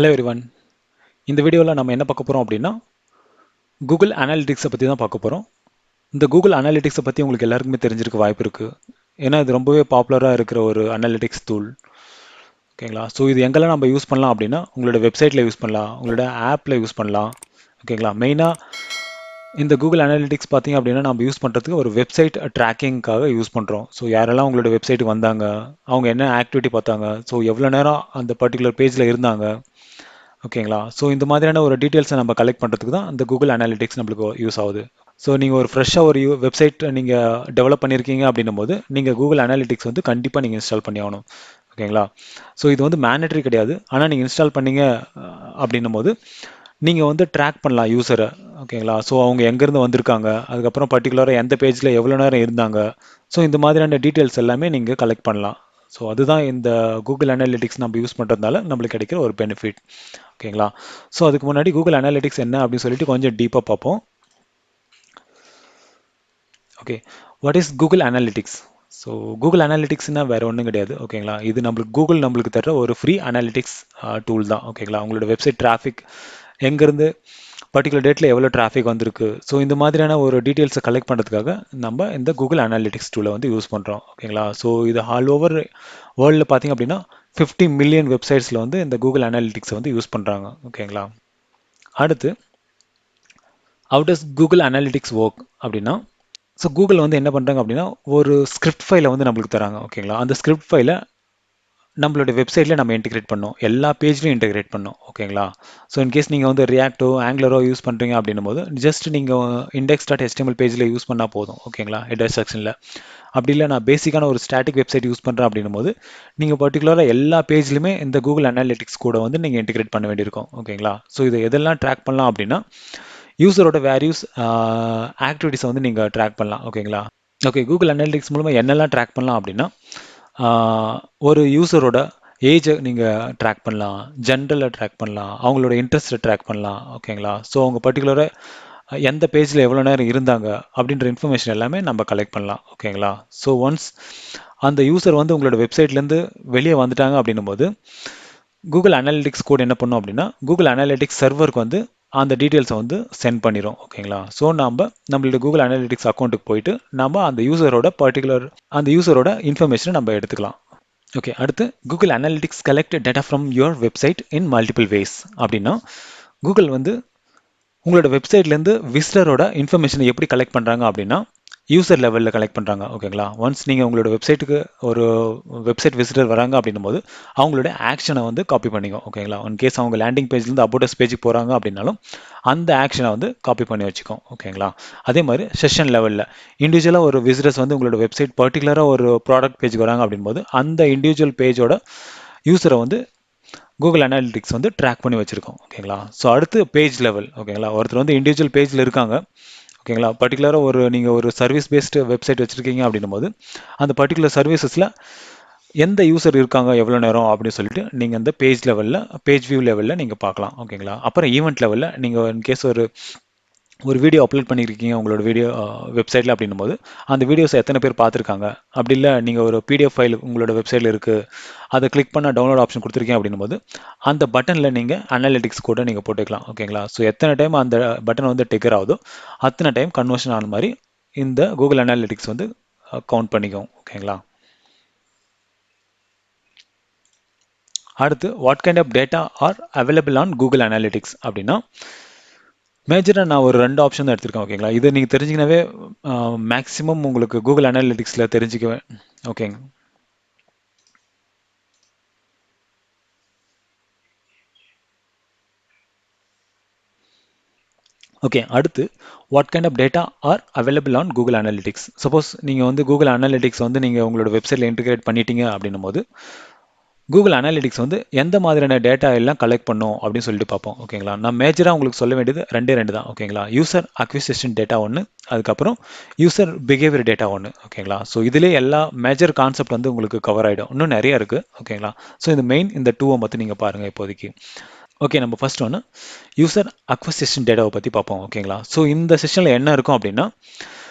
Hello everyone. இந்த வீடியோவில் நம்ம என்ன பார்க்க போகிறோம் அப்படின்னா கூகுள் அனாலிட்டிக்ஸை பற்றி தான் பார்க்க போகிறோம். இந்த கூகுள் அனாலிட்டிக்ஸை பற்றி உங்களுக்கு எல்லாருக்குமே தெரிஞ்சிருக்க வாய்ப்பு இருக்குது. ஏன்னா இது ரொம்பவே பாப்புலராக இருக்கிற ஒரு அனாலிட்டிக்ஸ் டூல். ஓகேங்களா? ஸோ இது எங்கெல்லாம் நம்ம யூஸ் பண்ணலாம் அப்படின்னா உங்களோட வெப்சைட்டில் யூஸ் பண்ணலாம், உங்களோட ஆப்பில் யூஸ் பண்ணலாம். ஓகேங்களா? மெயினாக இந்த கூகுள் அனாலிட்டிக்ஸ் பார்த்தீங்க அப்படின்னா நம்ம யூஸ் பண்ணுறதுக்கு ஒரு வெப்சைட் ட்ராக்கிங்காக யூஸ் பண்ணுறோம். ஸோ யாரெல்லாம் உங்களோட வெப்சைட்டுக்கு வந்தாங்க, அவங்க என்ன ஆக்டிவிட்டி பார்த்தாங்க, ஸோ எவ்வளோ நேரம் அந்த பர்டிகுலர் பேஜில் இருந்தாங்க. ஓகேங்களா? ஸோ இந்த மாதிரியான ஒரு டீட்டெயில்ஸை நம்ம கலெக்ட் பண்ணுறதுக்கு தான் இந்த கூகுள் அனாலிட்டிக்ஸ் நம்மளுக்கு யூஸ் ஆகுது. ஸோ நீங்கள் ஒரு ஃப்ரெஷ்ஷாக ஒரு வெப்சைட் நீங்கள் டெவலப் பண்ணியிருக்கீங்க அப்படின்னும் போது நீங்கள் கூகுள் அனாலிட்டிக்ஸ் வந்து கண்டிப்பாக நீங்கள் இன்ஸ்டால் பண்ணி ஆகணும். ஓகேங்களா? ஸோ இது வந்து மேண்டட்ரி கிடையாது. ஆனால் நீங்கள் இன்ஸ்டால் பண்ணீங்க அப்படின்னும் போது நீங்கள் வந்து ட்ராக் பண்ணலாம் யூஸரை. ஓகேங்களா? ஸோ அவங்க எங்கேருந்து வந்திருக்காங்க, அதுக்கப்புறம் பர்டிகுலராக எந்த பேஜில் எவ்வளோ நேரம் இருந்தாங்க. ஸோ இந்த மாதிரியான டீட்டெயில்ஸ் எல்லாமே நீங்கள் கலெக்ட் பண்ணலாம். ஸோ அதுதான் இந்த கூகுள் அனாலிட்டிக்ஸ் நம்ம யூஸ் பண்ணுறதுனால நம்மளுக்கு கிடைக்கிற ஒரு பெனிஃபிட். ஓகேங்களா? ஸோ அதுக்கு முன்னாடி கூகுள் அனாலிட்டிக்ஸ் என்ன அப்படின்னு சொல்லிட்டு கொஞ்சம் டீப்பாக பார்ப்போம். Okay, what is Google analytics? So Google அனாலிட்டிக்ஸ்னால் வேறு ஒன்றும் கிடையாது. ஓகேங்களா? இது நம்மளுக்கு தர ஒரு ஃப்ரீ அனாலிட்டிக்ஸ் டூல் தான். ஓகேங்களா? உங்களோட வெப்சைட் டிராஃபிக் எங்கேருந்து பர்டிகுலர் டேட்டில் எவ்வளோ டிராஃபிக் வந்திருக்கு, ஸோ இந்த மாதிரியான ஒரு டீட்டெயில்ஸை கலெக்ட் பண்ணுறதுக்காக நம்ம இந்த கூகுள் அனாலிட்டிக்ஸ் டூலை வந்து யூஸ் பண்ணுறோம். ஓகேங்களா? ஸோ இது ஆல் ஓவர் வேர்ல்டில் பார்த்தீங்க அப்படின்னா 50 மில்லியன் வெப்சைட்ஸில் வந்து இந்த கூகுள் அனாலிட்டிக்ஸை வந்து யூஸ் பண்ணுறாங்க. ஓகேங்களா? அடுத்து how does Google analytics work அப்படின்னா, ஸோ கூகுள் வந்து என்ன பண்ணுறாங்க அப்படின்னா ஒரு ஸ்கிரிப்ட் ஃபைலை வந்து நம்மளுக்கு தராங்க. ஓகேங்களா? அந்த ஸ்கிரிப்ட் ஃபைலை நம்மளோட வெப்சைட்டில் நம்ம இன்டிகிரேட் பண்ணோம், எல்லா பேஜ்லையும் இன்டிகிரேட் பண்ணோம். ஓகேங்களா? ஸோ இன்கேஸ் நீங்கள் வந்து ரியாக்டோ ஆங்குலரோ யூஸ் பண்ணுறீங்க அப்படின்னும் போது ஜஸ்ட் நீங்கள் index.html பேஜில் யூஸ் பண்ணால் போதும். ஓகேங்களா? ஹெடர் செக்ஷனில். அப்படி இல்லை நான் பேசிக்கான ஒரு ஸ்டாட்டிக் வெப்சைட் யூஸ் பண்ணுறேன் அப்படின்னும் போது நீங்கள் பர்டிகுலராக எல்லா பேஜ்லையுமே இந்த கூகுள் அனாலிட்டிக்ஸ் கூட வந்து நீங்கள் இன்டிகிரேட் பண்ண வேண்டியிருக்கும். ஓகேங்களா? ஸோ இதை எதெல்லாம் ட்ராக் பண்ணலாம் அப்படின்னா யூஸரோட வேல்யூஸ் ஆக்டிவிட்டிஸை வந்து நீங்கள் ட்ராக் பண்ணலாம். ஓகேங்களா? ஓகே, கூகுள் அனாலிட்டிக்ஸ் மூலமாக என்னெல்லாம் ட்ராக் பண்ணலாம் அப்படின்னா ஒரு யூஸரோட ஏஜை நீங்கள் ட்ராக் பண்ணலாம், ஜென்ரலில் ட்ராக் பண்ணலாம், அவங்களோட இன்ட்ரெஸ்ட்டை ட்ராக் பண்ணலாம். ஓகேங்களா? ஸோ அவங்க பர்டிகுலராக எந்த பேஜில் எவ்வளோ நேரம் இருந்தாங்க அப்படின்ற இன்ஃபர்மேஷன் எல்லாமே நம்ம கலெக்ட் பண்ணலாம். ஓகேங்களா? ஸோ ஒன்ஸ் அந்த யூஸர் வந்து உங்களோட வெப்சைட்லேருந்து வெளியே வந்துட்டாங்க அப்படின்னும் போது கூகுள் அனாலிட்டிக்ஸ் கோட் என்ன பண்ணும் அப்படின்னா கூகுள் அனாலிட்டிக்ஸ் சர்வருக்கு வந்து அந்த டீட்டெயில்ஸை வந்து சென்ட் பண்ணிடும். ஓகேங்களா? ஸோ நம்மளோட கூகுள் அனாலிட்டிக்ஸ் அக்கௌண்ட்டுக்கு போயிட்டு நம்ம அந்த யூஸரோட இன்ஃபர்மேஷனை நம்ம எடுத்துக்கலாம். ஓகே, அடுத்து Google analytics collect data from your website in multiple ways அப்படின்னா கூகுள் வந்து உங்களோட வெப்சைட்லேருந்து விசிட்டரோட இன்ஃபர்மேஷனை எப்படி கலெக்ட் பண்ணுறாங்க அப்படின்னா யூசர் லெவலில் கலெக்ட் பண்ணுறாங்க. ஓகேங்களா? ஒன்ஸ் நீங்கள் உங்களோட வெப்சைட்டுக்கு ஒரு வெப்சைட் விசிட்டர் வராங்க அப்படின்னும் போது அவங்களோட ஆக்ஷனை வந்து காப்பி பண்ணிக்கும். ஓகேங்களா? ஒன் கேஸ் அவங்க லேண்டிங் பேஜ்லேருந்து அபோட்டஸ் பேஜுக்கு போகிறாங்க அப்படின்னாலும் அந்த ஆக்ஷனை வந்து காப்பி பண்ணி வச்சுக்கோம். ஓகேங்களா? அதே மாதிரி செஷன் லெவலில் இண்டிவிஜுவலாக ஒரு விசிட்டர்ஸ் வந்து உங்களோட வெப்சைட் பர்டிகுலராக ஒரு ப்ராடக்ட் பேஜுக்கு வராங்க அப்படின்போது அந்த இண்டிவிஜுவல் பேஜோட யூஸரை வந்து கூகுள் அனாலிட்டிக்ஸ் வந்து ட்ராக் பண்ணி வச்சுருக்கோம். ஓகேங்களா? ஸோ அடுத்து பேஜ் லெவல். ஓகேங்களா? ஒருத்தர் வந்து இண்டிவிஜுவல் பேஜில் இருக்காங்க. ஓகேங்களா? பர்டிகுலராக நீங்கள் ஒரு சர்வீஸ் பேஸ்டு வெப்சைட் வச்சுருக்கீங்க அப்படின்னும் போது அந்த பர்டிகுலர் சர்வீசஸில் எந்த யூசர் இருக்காங்க எவ்வளோ நேரம் அப்படின்னு சொல்லிட்டு நீங்கள் அந்த பேஜ் வியூ லெவலில் நீங்கள் பார்க்கலாம். ஓகேங்களா? அப்புறம் ஈவெண்ட் லெவலில் நீங்கள் இன்கேஸ் ஒரு வீடியோ அப்லோட் பண்ணியிருக்கீங்க உங்களோட வீடியோ வெப்சைட்டில் அப்படின்னும் போது அந்த வீடியோஸை எத்தனை பேர் பார்த்துருக்காங்க, அப்படி இல்லை நீங்கள் ஒரு பிடிஎஃப் ஃபைல் உங்களோட வெப்சைட்டில் இருக்குது, அதை கிளிக் பண்ண டவுன்லோட் ஆப்ஷன் கொடுத்துருக்கீங்க அப்படின்னும் போது அந்த பட்டனில் நீங்கள் அனாலிட்டிக்ஸ் கூட நீங்கள் போட்டுக்கலாம். ஓகேங்களா? ஸோ எத்தனை டைம் அந்த பட்டன் வந்து டிக்கர் ஆகுதோ அத்தனை டைம் கன்வர்ஷன் ஆன மாதிரி இந்த கூகுள் அனாலிட்டிக்ஸ் வந்து கவுண்ட் பண்ணிக்கும். ஓகேங்களா? அடுத்து what kind of data are available on Google analytics அப்படின்னா மேஜராக நான் ஒரு 2 ஆப்ஷன் தான் எடுத்திருக்கேன். ஓகேங்களா? இதை நீங்கள் தெரிஞ்சிங்கனாவே மேக்ஸிமம் உங்களுக்கு கூகுள் அனாலிட்டிக்ஸில் தெரிஞ்சுக்குவேன். ஓகேங்க. ஓகே, அடுத்து what kind of data are available on Google analytics. Suppose நீங்கள் வந்து கூகுள் அனாலிட்டிக்ஸ் வந்து நீங்கள் உங்களோட வெப்சைட்டில் இன்டிகிரேட் பண்ணிட்டீங்க அப்படின்னும் போது கூகுள் அனாலிட்டிக்ஸ் வந்து எந்த மாதிரியான டேட்டா எல்லாம் கலெக்ட் பண்ணும் அப்படின்னு சொல்லிட்டு பார்ப்போம். ஓகேங்களா? நான் மேஜராக உங்களுக்கு சொல்ல வேண்டியது ரெண்டு தான். ஓகேங்களா? யூசர் அக்விசிஷன் டேட்டா ஒன்று, அதுக்கப்புறம் யூசர் பிஹேவியர் டேட்டா ஒன்று. ஓகேங்களா? ஸோ இதிலே எல்லா மேஜர் கான்செப்ட் வந்து உங்களுக்கு கவர் ஆகிடும். இன்னும் நிறைய இருக்குது. ஓகேங்களா? ஸோ இந்த 2 மட்டும் நீங்கள் பாருங்கள் இப்போதைக்கு. ஓகே, நம்ம ஃபர்ஸ்ட் ஒன்று யூசர் அக்விசிஷன் டேட்டாவை பற்றி பார்ப்போம். ஓகேங்களா? ஸோ இந்த செஷனில் என்ன இருக்கும் அப்படின்னா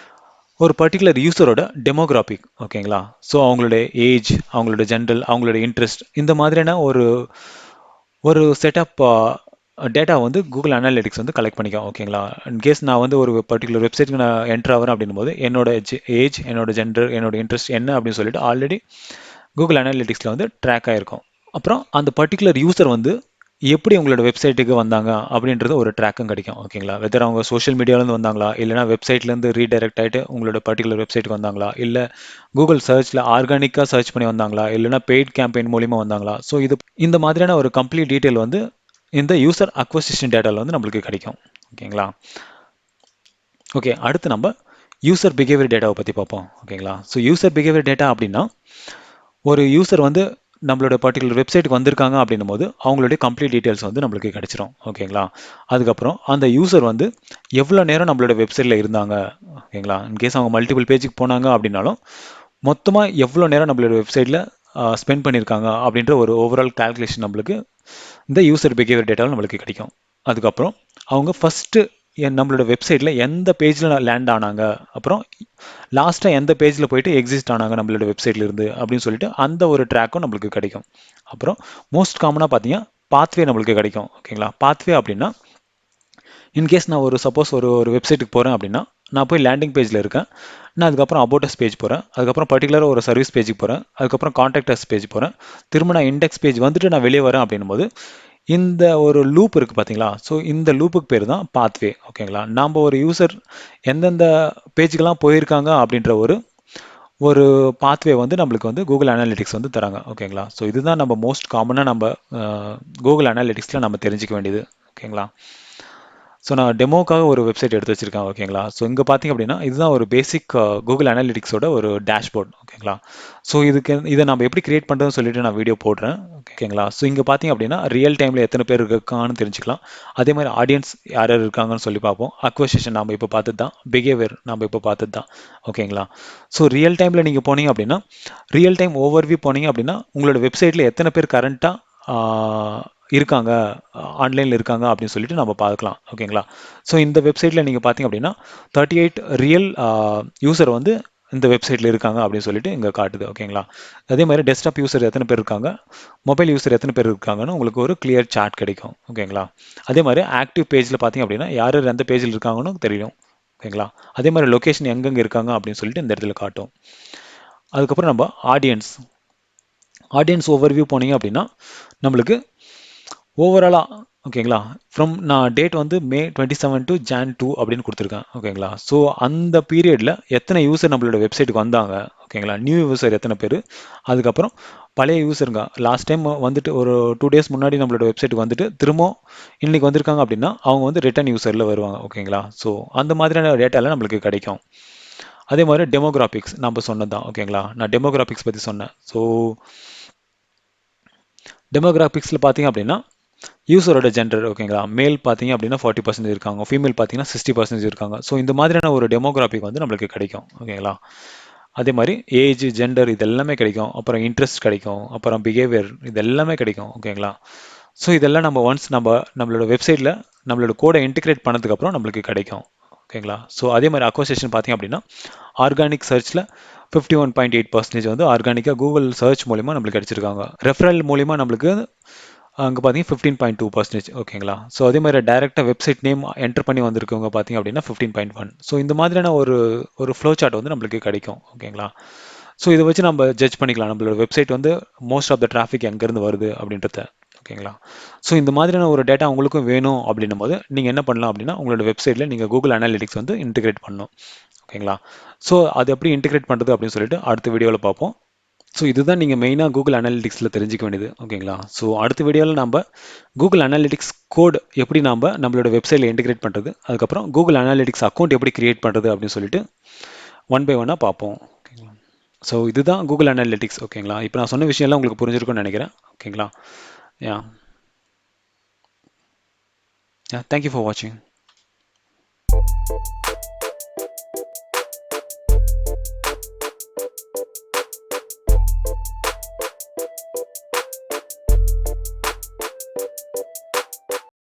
ஒரு பர்டிகுலர் யூசரோட டெமோகிராபிக். ஓகேங்களா? ஸோ அவங்களோட ஏஜ், அவங்களோட ஜென்ரல், அவங்களோட இன்ட்ரெஸ்ட், இந்த மாதிரியான ஒரு ஒரு செட்டப் டேட்டா வந்து கூகுள் அனாலிட்டிக்ஸ் வந்து கலெக்ட் பண்ணிக்கும். ஓகேங்களா? இன்கேஸ் நான் வந்து ஒரு பர்டிகுலர் வெப்சைட்டுக்கு நான் என்ட்ரு ஆகிறேன் அப்படின்னும் போது என்னோட ஏஜ், என்னோட ஜெண்டர், என்னோட இன்ட்ரெஸ்ட் என்ன அப்படின்னு சொல்லிட்டு ஆல்ரெடி கூகுள் அனாலிட்டிக்ஸில் வந்து ட்ராக் ஆகிருக்கும். அப்புறம் அந்த பர்டிகுலர் யூசர் வந்து எப்படி உங்களோட வெப்சைட்டுக்கு வந்தாங்க அப்படின்றது ஒரு ட்ராக்கும் கிடைக்கும். ஓகேங்களா? வெதர் அவங்க சோஷியல் மீடியாவிலேருந்து வந்தாங்களா, இல்லைனா வெப்சைட்லேருந்து ரீடைரக்ட் ஆகிட்டு உங்களோட பர்டிகுலர் வெப்சைட்டுக்கு வந்தாங்களா, இல்லை கூகுள் சர்ச்சில் ஆர்கானிக்காக சர்ச் பண்ணி வந்தாங்களா, இல்லைனா பெய்ட் கேம்பெயின் மூலிமா வந்தாங்களா. ஸோ இது இந்த மாதிரியான ஒரு கம்ப்ளீட் டீட்டெயில் வந்து இந்த யூசர் அக்வசிஷன் டேட்டாவில் வந்து நம்மளுக்கு கிடைக்கும். ஓகேங்களா? ஓகே, அடுத்து நம்ம யூசர் பிஹேவியர் டேட்டாவை பற்றி பார்ப்போம். ஓகேங்களா? ஸோ யூசர் பிஹேவியர் டேட்டா அப்படின்னா ஒரு யூசர் வந்து நம்மளோட பர்டிகுலர் வெப்சைட்டுக்கு வந்திருக்காங்க அப்படின்னும் போது அவங்களுடைய கம்ப்ளீட் டீட்டெயில்ஸ் வந்து நம்மளுக்கு கிடைச்சிரும். ஓகேங்களா? அதுக்கப்புறம் அந்த யூசர் வந்து எவ்வளோ நேரம் நம்மளோட வெப்சைட்டில் இருந்தாங்க. ஓகேங்களா? இன்கேஸ் அவங்க மல்டிபிள் பேஜுக்கு போனாங்க அப்படின்னாலும் மொத்தமாக எவ்வளோ நேரம் நம்மளோட வெப்சைட்டில் ஸ்பெண்ட் பண்ணியிருக்காங்க அப்படின்ற ஒரு ஓவரால் கால்குலேஷன் நம்மளுக்கு இந்த யூசர் பிஹேவியர் டேட்டாவில் நம்மளுக்கு கிடைக்கும். அதுக்கப்புறம் அவங்க ஃபஸ்ட்டு நம்மளோட வெப்சைட்டில் எந்த பேஜில் லேண்ட் ஆனாங்க, அப்புறம் லாஸ்ட்டாக எந்த பேஜில் போயிட்டு எக்ஸிஸ்ட் ஆனாங்க நம்மளோட வெப்சைட்ல இருந்து அப்படின்னு சொல்லிட்டு அந்த ஒரு ட்ராக்கும் நம்மளுக்கு கிடைக்கும். அப்புறம் மோஸ்ட் காமனாக பார்த்தீங்கன்னா பாத்வே நம்மளுக்கு கிடைக்கும். ஓகேங்களா? பாத்வே அப்படின்னா இன்கேஸ் நான் சப்போஸ் ஒரு வெப்சைட்டுக்கு போகிறேன் அப்படின்னா நான் போய் லேண்டிங் பேஜில் இருக்கேன். நான் அதுக்கப்புறம் அபோட்டஸ் பேஜ் போகிறேன், அதுக்கப்புறம் பர்டிகுலராக ஒரு சர்வீஸ் பேஜுக்கு போகிறேன், அதுக்கப்புறம் கான்டாக்டர்ஸ் பேஜ் போகிறேன், திரும்ப நான் இண்டெக்ஸ் பேஜ் வந்துட்டு நான் வெளியே வரேன் அப்படின்னும் போது இந்த ஒரு லூப் இருக்குது பார்த்தீங்களா? ஸோ இந்த லூப்புக்கு பேர் தான் பாத்வே. ஓகேங்களா? நாம் ஒரு யூசர் எந்தெந்த பேஜுக்கெல்லாம் போயிருக்காங்க அப்படின்ற ஒரு ஒரு பாத்வே வந்து நம்மளுக்கு வந்து கூகுள் அனாலிட்டிக்ஸ் வந்து தராங்க. ஓகேங்களா? ஸோ இதுதான் நம்ம மோஸ்ட் காமனாக நம்ம கூகுள் அனாலிட்டிக்ஸில் நம்ம தெரிஞ்சிக்க வேண்டியது. ஓகேங்களா? ஸோ நான் டெமோக்காக ஒரு வெப்சைட் எடுத்து வச்சிருக்கேன். ஓகேங்களா? ஸோ இங்கே பார்த்தீங்க அப்படின்னா இதுதான் ஒரு பேசிக் கூகுள் அனாலிட்டிக்ஸோட ஒரு டேஷ்போர்ட். ஓகேங்களா? ஸோ இதை நம்ம எப்படி கிரியேட் பண்ணுறதுன்னு சொல்லிட்டு நான் வீடியோ போடுறேன். ஓகேங்களா? ஸோ இங்கே பார்த்தீங்க அப்படின்னா ரியல் டைமில் எத்தனை பேர் இருக்காங்கன்னு தெரிஞ்சுக்கலாம். அதே மாதிரி ஆடியன்ஸ் யார் யார் இருக்காங்கன்னு சொல்லி பார்ப்போம். அக்வசிஷன் நம்ம இப்போ பார்த்தது தான், பிஹேவியர் நம்ம இப்போ பார்த்தது தான். ஓகேங்களா? ஸோ ரியல் டைமில் நீங்கள் போனீங்க அப்படின்னா ரியல் டைம் ஓவர்வியூ போனீங்க அப்படின்னா உங்களோட வெப்சைட்டில் எத்தனை பேர் கரண்ட்டாக இருக்காங்க, ஆன்லைனில் இருக்காங்க அப்படின்னு சொல்லிட்டு நம்ம பார்க்கலாம். ஓகேங்களா? ஸோ இந்த வெப்சைட்டில் நீங்கள் பார்த்தீங்க அப்படின்னா 38 ரியல் யூசர் வந்து இந்த வெப்சைட்டில் இருக்காங்க அப்படின்னு சொல்லிட்டு இங்கே காட்டுது. ஓகேங்களா? அதே மாதிரி டெஸ்க்டாப் யூசர் எத்தனை பேர் இருக்காங்க, மொபைல் யூசர் எத்தனை பேர் இருக்காங்கன்னு உங்களுக்கு ஒரு கிளியர் சார்ட் கிடைக்கும். ஓகேங்களா? அதே மாதிரி ஆக்டிவ் பேஜில் பார்த்தீங்க அப்படின்னா யார் யார் எந்த பேஜில் இருக்காங்கன்னு தெரியும். ஓகேங்களா? அதே மாதிரி லொக்கேஷன் எங்கெங்கே இருக்காங்க அப்படின்னு சொல்லிட்டு இந்த இடத்துல காட்டும். அதுக்கப்புறம் நம்ம ஆடியன்ஸ் ஓவர்வியூ போனீங்க அப்படின்னா நம்மளுக்கு ஓவராலாக ஓகேங்களா நான் டேட் வந்து மே 27 டு Jan 2 அப்படின்னு கொடுத்துருக்கேன். ஓகேங்களா? ஸோ அந்த பீரியடில் எத்தனை யூசர் நம்மளோட வெப்சைட்டுக்கு வந்தாங்க. ஓகேங்களா? நியூ யூசர் எத்தனை பேர், அதுக்கப்புறம் பழைய யூசருங்க லாஸ்ட் டைம் வந்துட்டு ஒரு 2 டேஸ் முன்னாடி நம்மளோட வெப்சைட்டுக்கு வந்துட்டு திரும்ப இன்னைக்கு வந்திருக்காங்க அப்படின்னா அவங்க வந்து ரிட்டர்ன் யூசரில் வருவாங்க. ஓகேங்களா? ஸோ அந்த மாதிரியான டேட்டாலாம் நம்மளுக்கு கிடைக்கும். அதே மாதிரி டெமோகிராபிக்ஸ் நம்ம சொன்னது தான். ஓகேங்களா? நான் டெமோகிராபிக்ஸ் பற்றி சொன்னேன். ஸோ டெமோகிராபிக்ஸில் பார்த்தீங்க அப்படின்னா யூசரோட ஜெண்டர். ஓகேங்களா? மேல் பார்த்தீங்க அப்படின்னா 40% இருக்காங்க, ஃபீமேல் பார்த்தீங்கன்னா 60% இருக்காங்க. ஸோ இந்த மாதிரியான ஒரு டெமோகிராபிக் வந்து நம்மளுக்கு கிடைக்கும். ஓகேங்களா? அதே மாதிரி ஏஜ், ஜெண்டர் இது எல்லாமே கிடைக்கும். அப்புறம் இன்ட்ரெஸ்ட் கிடைக்கும், அப்புறம் பிஹேவியர் இது எல்லாமே கிடைக்கும். ஓகேங்களா? ஸோ இதெல்லாம் நம்ம ஒன்ஸ் நம்மளோட வெப்சைட்டில் நம்மளோட கோடை இன்டிகிரேட் பண்ணதுக்கப்புறம் நம்மளுக்கு கிடைக்கும். ஓகேங்களா? ஸோ அதே மாதிரி அக்வசிஷன் பார்த்தீங்க அப்படின்னா ஆர்கானிக் சர்ச்சில் 51.8% வந்து ஆர்கானிக்காக கூகுள் சர்ச் மூலிமா நம்மளுக்கு கிடைச்சிருக்காங்க. ரெஃபரல் மூலிமா நம்மளுக்கு அங்கே பார்த்தீங்கன்னா 15.2%. ஓகேங்களா? ஸோ அதே மாதிரி டைரெக்டாக வெப்சைட் நேம் என்டர் பண்ணி வந்திருக்கவங்க பார்த்தீங்க அப்படின்னா 15.1. ஸோ இந்த மாதிரியான ஒரு ஃப்ளோ சார்ட் வந்து நம்மளுக்கு கிடைக்கும். ஓகேங்களா? ஸோ இதை வச்சு நம்ம ஜட்ஜ் பண்ணிக்கலாம் நம்மளோட வெப்சைட் வந்து மோஸ்ட் ஆஃப் த டிராஃபிக் எங்கேருந்து வருது அப்படின்றத. ஓகேங்களா? ஸோ இந்த மாதிரியான ஒரு டேட்டா உங்களுக்கும் வேணும் அப்படின்னும் போது நீங்கள் என்ன பண்ணலாம் அப்படின்னா உங்களோட வெப்சைட்டில் நீங்கள் கூகுள் அனாலிட்டிக்ஸ் வந்து இன்டிகிரேட் பண்ணணும். ஓகேங்களா? ஸோ அது எப்படி இன்டிகிரேட் பண்ணுறது அப்படின்னு சொல்லிட்டு அடுத்த வீடியோவில் பார்ப்போம். ஸோ இதுதான் நீங்கள் மெயினாக கூகுள் அனாலிட்டிக்ஸில் தெரிஞ்சிக்க வேண்டியது. ஓகேங்களா? ஸோ அடுத்த வீடியோவில் நம்ம கூகுள் அனாலிட்டிக்ஸ் கோட் எப்படி நம்மளோட வெப்சைட்டில் இன்டிகிரேட் பண்ணுறது, அதுக்கப்புறம் கூகுள் அனாலிட்டிக்ஸ் அக்கௌண்ட் எப்படி கிரியேட் பண்ணுறது அப்படின்னு சொல்லிட்டு ஒன் பை ஒன்னாக பார்ப்போம். ஓகேங்களா? ஸோ இதுதான் கூகுள் அனாலிட்டிக்ஸ். ஓகேங்களா? இப்போ நான் சொன்ன விஷயம்லாம் உங்களுக்கு புரிஞ்சிருக்கும்னு நினைக்கிறேன். ஓகேங்களா? யா யா தேங்க்யூ ஃபார் வாட்சிங்.